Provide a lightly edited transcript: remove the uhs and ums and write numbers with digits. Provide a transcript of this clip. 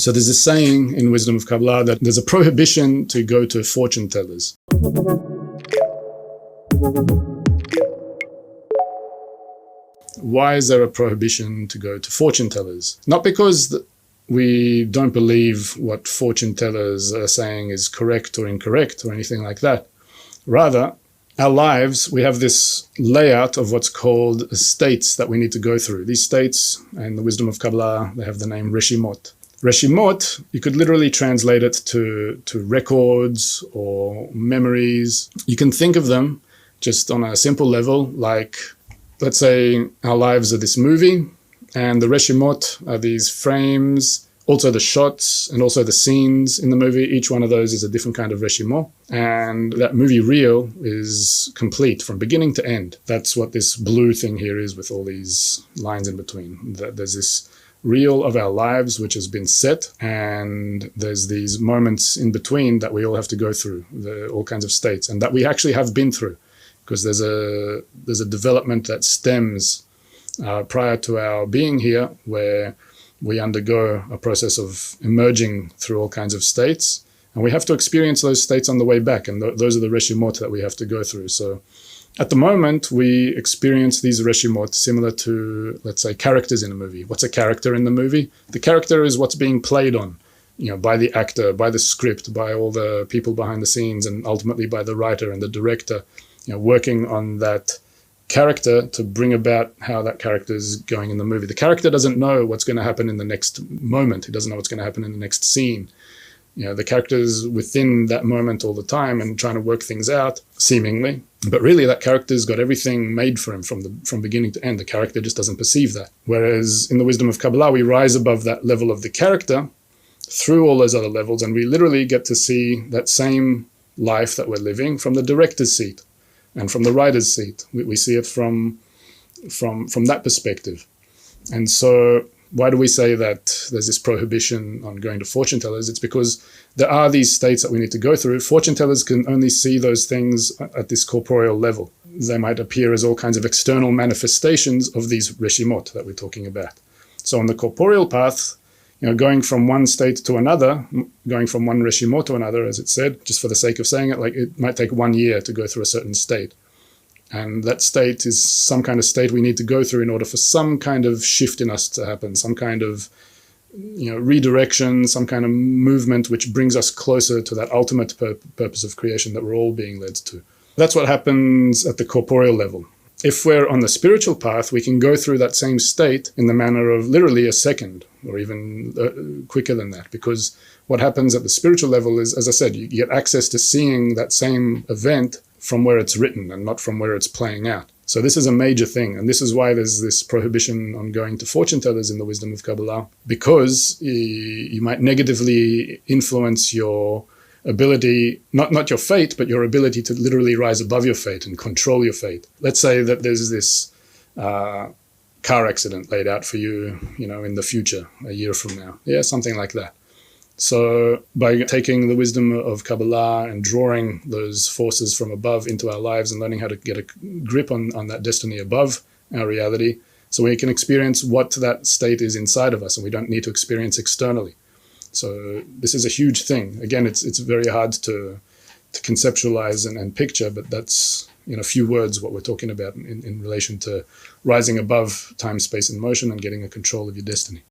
So there's a saying in Wisdom of Kabbalah that there's a prohibition to go to fortune tellers. Why is there a prohibition to go to fortune tellers? Not because we don't believe what fortune tellers are saying is correct or incorrect or anything like that. Rather, our lives, we have this layout of what's called states that we need to go through. These states, and the Wisdom of Kabbalah, they have the name reshimot. Reshimot, you could literally translate it to records or memories. You can think of them just on a simple level, like, let's say our lives are this movie, and the reshimot are these frames, also the shots, and also the scenes in the movie. Each one of those is a different kind of reshimot. And that movie reel is complete from beginning to end. That's what this blue thing here is with all these lines in between. There's this reel of our lives which has been set, and there's these moments in between that we all have to go through, all kinds of states, and that we actually have been through, because there's a development that stems prior to our being here, where we undergo a process of emerging through all kinds of states, and we have to experience those states on the way back, and those are the reshimot that we have to go through. So at the moment, we experience these reshimot similar to, let's say, characters in a movie. What's a character in the movie? The character is what's being played on, by the actor, by the script, by all the people behind the scenes, and ultimately by the writer and the director, working on that character to bring about how that character is going in the movie. The character doesn't know what's going to happen in the next moment. He doesn't know what's going to happen in the next scene. The character's within that moment all the time and trying to work things out, seemingly. But really, that character's got everything made for him from beginning to end. The character just doesn't perceive that. Whereas in the Wisdom of Kabbalah, we rise above that level of the character through all those other levels, and we literally get to see that same life that we're living from the director's seat and from the writer's seat. We see it from that perspective. And so why do we say that there's this prohibition on going to fortune tellers? It's because there are these states that we need to go through. Fortune tellers can only see those things at this corporeal level. They might appear as all kinds of external manifestations of these reshimot that we're talking about. So on the corporeal path, going from one state to another, going from one reshimot to another, as it said, just for the sake of saying it, like it might take 1 year to go through a certain state. And that state is some kind of state we need to go through in order for some kind of shift in us to happen, some kind of redirection, some kind of movement which brings us closer to that ultimate purpose of creation that we're all being led to. That's what happens at the corporeal level. If we're on the spiritual path, we can go through that same state in the manner of literally a second, or even quicker than that, because what happens at the spiritual level is, as I said, you get access to seeing that same event from where it's written and not from where it's playing out. So this is a major thing, and this is why there's this prohibition on going to fortune tellers in the Wisdom of Kabbalah, because you might negatively influence your ability, not your fate, but your ability to literally rise above your fate and control your fate. Let's say that there's this car accident laid out for you, in the future, a year from now. Yeah, something like that. So by taking the wisdom of Kabbalah and drawing those forces from above into our lives and learning how to get a grip on that destiny above our reality, so we can experience what that state is inside of us, and we don't need to experience externally. So this is a huge thing. Again, it's very hard to conceptualize and picture, but that's in a few words what we're talking about in relation to rising above time, space, and motion and getting a control of your destiny.